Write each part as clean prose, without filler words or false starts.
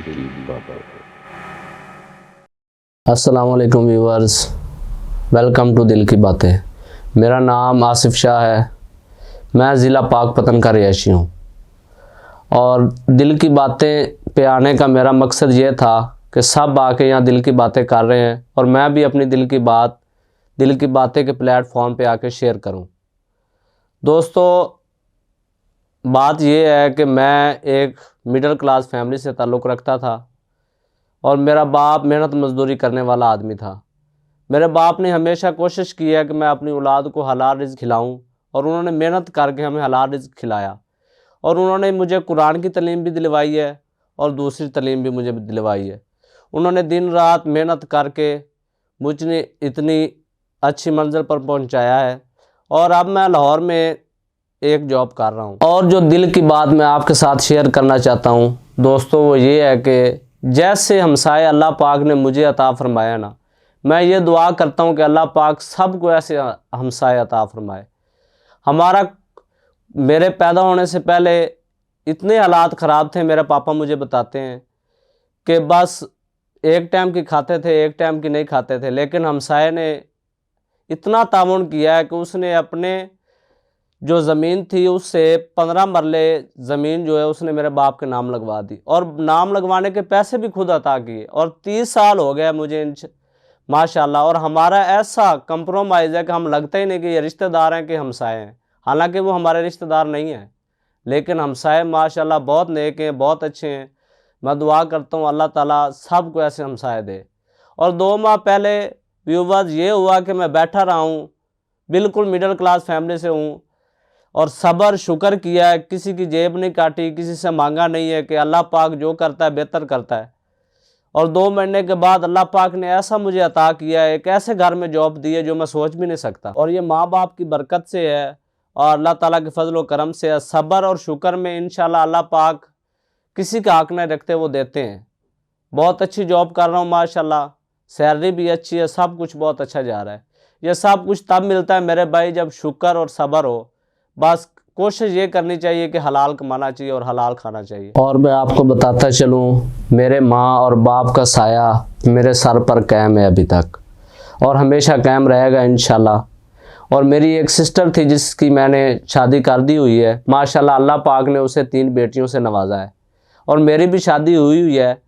दिल की बातें। अस्सलाम वालेकुम व्यूअर्स, वेलकम टू दिल की बातें। मेरा नाम आसिफ शाह है। मैं ज़िला पाकपतन का रिहायशी हूँ और दिल की बातें पे आने का मेरा मकसद ये था कि सब आके यहाँ दिल की बातें कर रहे हैं और मैं भी अपनी दिल की बातें के प्लेटफॉर्म पे आके शेयर करूँ। दोस्तों, बात ये है कि मैं एक मिडिल क्लास फैमिली से ताल्लुक़ रखता था और मेरा बाप मेहनत मजदूरी करने वाला आदमी था। मेरे बाप ने हमेशा कोशिश की है कि मैं अपनी औलाद को हलाल रिज़्क़ खिलाऊं और उन्होंने मेहनत करके हमें हलाल रिज़्क़ खिलाया और उन्होंने मुझे कुरान की तालीम भी दिलवाई है और दूसरी तालीम भी मुझे दिलवाई है। उन्होंने दिन रात मेहनत करके मुझे इतनी अच्छी मंजिल पर पहुंचाया है और अब मैं लाहौर में एक जॉब कर रहा हूं। और जो दिल की बात मैं आपके साथ शेयर करना चाहता हूं दोस्तों, वो ये है कि जैसे हमसाए अल्लाह पाक ने मुझे अता फरमाया ना, मैं ये दुआ करता हूँ कि अल्लाह पाक सबको ऐसे हमसाए अता फरमाए। मेरे पैदा होने से पहले इतने हालात ख़राब थे, मेरे पापा मुझे बताते हैं कि बस एक टाइम की खाते थे, एक टाइम की नहीं खाते थे, लेकिन हमसाए ने इतना ताउन किया है कि उसने अपने जो ज़मीन थी उससे 15 मरले ज़मीन जो है उसने मेरे बाप के नाम लगवा दी और नाम लगवाने के पैसे भी खुद अता किए और 30 साल हो गए मुझे माशाल्लाह। और हमारा ऐसा कंप्रोमाइज़ है कि हम लगता ही नहीं कि ये रिश्तेदार हैं कि हमसाए हैं, हालांकि वो हमारे रिश्तेदार नहीं हैं, लेकिन हमसाए माशाल्लाह बहुत नेक हैं, बहुत अच्छे हैं। मैं दुआ करता हूँ अल्लाह ताला सबको ऐसे हमसाए दे। और 2 माह पहले व्यूवर्स ये हुआ कि मैं बैठा रहा हूँ, बिल्कुल मिडिल क्लास फैमिली से हूँ और सब्र शुक्र किया है, किसी की जेब नहीं काटी, किसी से मांगा नहीं है कि अल्लाह पाक जो करता है बेहतर करता है। और 2 महीने के बाद अल्लाह पाक ने ऐसा मुझे अता किया है, एक ऐसे घर में जॉब दी है जो मैं सोच भी नहीं सकता और ये माँ बाप की बरकत से है और अल्लाह ताला के फजल व करम से है। सब्र और शुक्र में इंशाल्लाह अल्लाह पाक किसी का हक नहीं रखते, वो देते हैं। बहुत अच्छी जॉब कर रहा हूँ माशाल्लाह, सैलरी भी अच्छी है, सब कुछ बहुत अच्छा जा रहा है। ये सब कुछ तब मिलता है मेरे भाई जब शुक्र और सब्र हो। बस कोशिश ये करनी चाहिए कि हलाल कमाना चाहिए और हलाल खाना चाहिए। और मैं आपको बताता चलूँ, मेरे माँ और बाप का साया मेरे सर पर कायम है अभी तक और हमेशा कायम रहेगा इंशाल्लाह। और मेरी एक सिस्टर थी जिसकी मैंने शादी कर दी हुई है माशाल्लाह, अल्लाह पाक ने उसे 3 बेटियों से नवाजा है और मेरी भी शादी हुई हुई है।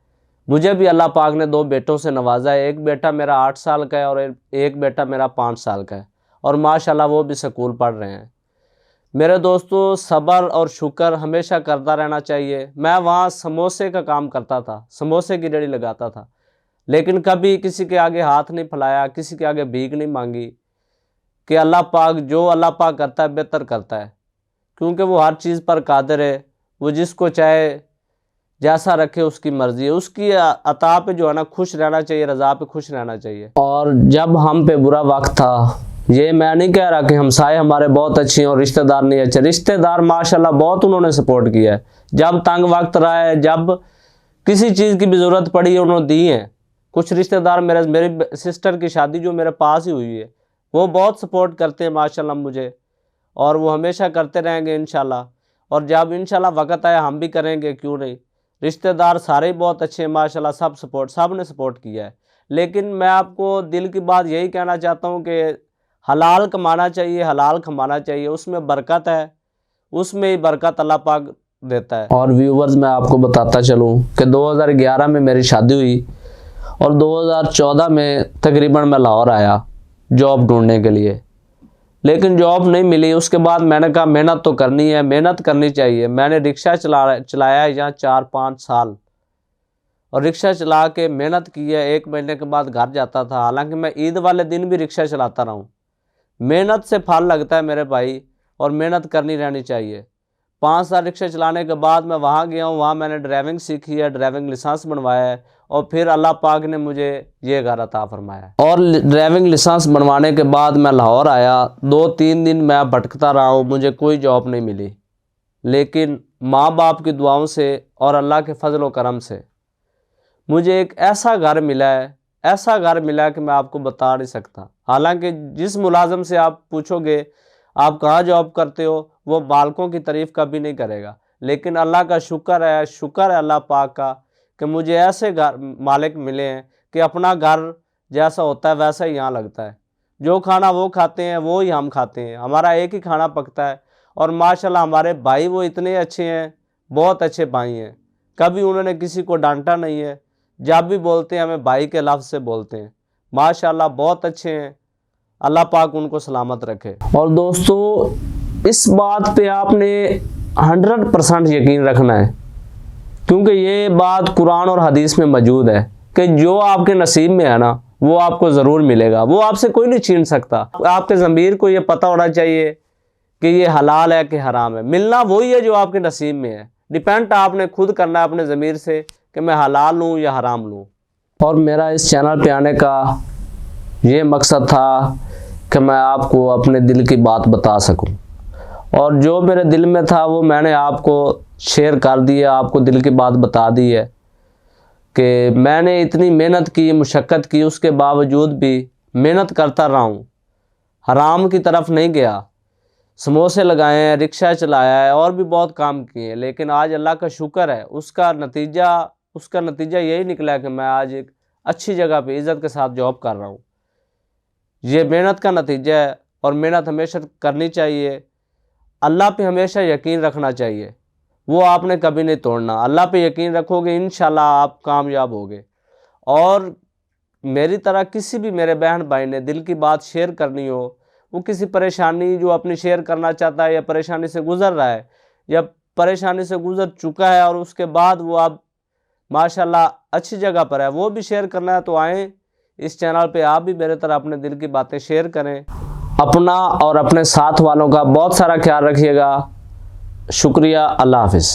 मुझे भी अल्लाह पाक ने 2 बेटों से नवाजा है। एक बेटा मेरा 8 साल का है और एक बेटा मेरा 5 साल का है और माशाल्लाह वो भी स्कूल पढ़ रहे हैं। मेरे दोस्तों, सब्र और शुक्र हमेशा करता रहना चाहिए। मैं वहाँ समोसे का काम करता था, समोसे की रेहड़ी लगाता था, लेकिन कभी किसी के आगे हाथ नहीं फैलाया, किसी के आगे भीख नहीं मांगी कि अल्लाह पाक जो अल्लाह पाक करता है बेहतर करता है, क्योंकि वो हर चीज़ पर कादिर है। वो जिसको चाहे जैसा रखे उसकी मर्ज़ी है। उसकी अता पे जो है ना खुश रहना चाहिए, रज़ा पे खुश रहना चाहिए। और जब हम पे बुरा वक्त था, ये मैं नहीं कह रहा कि हमसाए हमारे बहुत अच्छे हैं और रिश्तेदार नहीं अच्छे, रिश्तेदार माशाल्लाह बहुत उन्होंने सपोर्ट किया है। जब तंग वक्त रहा है, जब किसी चीज़ की भी ज़रूरत पड़ी है, उन्होंने दी है। कुछ रिश्तेदार मेरी सिस्टर की शादी जो मेरे पास ही हुई है, वो बहुत सपोर्ट करते हैं माशाल्लाह मुझे और वो हमेशा करते रहेंगे इंशाल्लाह। और जब इंशाल्लाह वक्त आया हम भी करेंगे, क्यों नहीं। रिश्तेदार सारे ही बहुत अच्छे हैं माशाल्लाह, सब ने सपोर्ट किया है। लेकिन मैं आपको दिल की बात यही कहना चाहता हूँ कि हलाल कमाना चाहिए, हलाल कमाना चाहिए, उसमें बरकत है, उसमें ही बरकत अल्लाह पाक देता है। और व्यूवर्स, मैं आपको बताता चलूँ कि 2011 में मेरी शादी हुई और 2014 में तकरीबन मैं लाहौर आया जॉब ढूंढने के लिए, लेकिन जॉब नहीं मिली। उसके बाद मैंने कहा मेहनत तो करनी है, मेहनत करनी चाहिए। मैंने रिक्शा चलाया यहाँ 4-5 साल और रिक्शा चला के मेहनत की है। 1 महीने के बाद घर जाता था, हालांकि मैं ईद वाले दिन भी रिक्शा चलाता रहा हूँ। मेहनत से फल लगता है मेरे भाई और मेहनत करनी रहनी चाहिए। 5 साल रिक्शा चलाने के बाद मैं वहाँ गया हूँ, वहाँ मैंने ड्राइविंग सीखी है, ड्राइविंग लाइसेंस बनवाया है और फिर अल्लाह पाक ने मुझे ये घर अता फरमाया है। और ड्राइविंग लाइसेंस बनवाने के बाद मैं लाहौर आया। 2-3 दिन मैं भटकता रहा हूँ, मुझे कोई जॉब नहीं मिली, लेकिन माँ बाप की दुआओं से और अल्लाह के फजल व करम से मुझे एक ऐसा घर मिला है, ऐसा घर मिला है कि मैं आपको बता नहीं सकता। हालांकि जिस मुलाजिम से आप पूछोगे आप कहाँ जॉब करते हो, वो बालकों की तारीफ़ कभी नहीं करेगा, लेकिन अल्लाह का शुक्र है अल्लाह पाक का कि मुझे ऐसे घर मालिक मिले हैं कि अपना घर जैसा होता है वैसा ही यहाँ लगता है। जो खाना वो खाते हैं वो ही हम खाते हैं, हमारा एक ही खाना पकता है। और माशाल्लाह हमारे भाई वो इतने अच्छे हैं, बहुत अच्छे भाई हैं। कभी उन्होंने किसी को डांटा नहीं है, जब भी बोलते हैं हमें भाई के लफ्ज़ से बोलते हैं। माशाल्लाह बहुत अच्छे हैं, अल्लाह पाक उनको सलामत रखे। और दोस्तों इस बात पे आपने 100% यकीन रखना है, क्योंकि ये बात कुरान और हदीस में मौजूद है कि जो आपके नसीब में है ना वो आपको ज़रूर मिलेगा, वो आपसे कोई नहीं छीन सकता। आपके ज़मीर को ये पता होना चाहिए कि ये हलाल है कि हराम है। मिलना वही है जो आपके नसीब में है। डिपेंड आपने खुद करना है अपने ज़मीर से कि मैं हलाल लूँ या हराम लूँ। और मेरा इस चैनल पे आने का ये मकसद था कि मैं आपको अपने दिल की बात बता सकूं, और जो मेरे दिल में था वो मैंने आपको शेयर कर दिया, आपको दिल की बात बता दी है कि मैंने इतनी मेहनत की, मुशक्क़त की, उसके बावजूद भी मेहनत करता रहा हूँ, हराम की तरफ नहीं गया। समोसे लगाए हैं, रिक्शा चलाया है और भी बहुत काम किए हैं, लेकिन आज अल्लाह का शुक्र है उसका नतीजा यही निकला कि मैं आज एक अच्छी जगह पे इज़्ज़त के साथ जॉब कर रहा हूँ। ये मेहनत का नतीजा है, और मेहनत हमेशा करनी चाहिए। अल्लाह पे हमेशा यकीन रखना चाहिए, वो आपने कभी नहीं तोड़ना। अल्लाह पे यकीन रखोगे इंशाल्लाह आप कामयाब होगे। और मेरी तरह किसी भी मेरे बहन भाई ने दिल की बात शेयर करनी हो, वो किसी परेशानी जो अपनी शेयर करना चाहता है या परेशानी से गुज़र रहा है या परेशानी से गुज़र चुका है और उसके बाद वो अब माशाल्लाह अच्छी जगह पर है, वो भी शेयर करना है तो आएँ इस चैनल पे, आप भी मेरे तरह अपने दिल की बातें शेयर करें। अपना और अपने साथ वालों का बहुत सारा ख्याल रखिएगा। शुक्रिया, अल्लाह हाफिज़।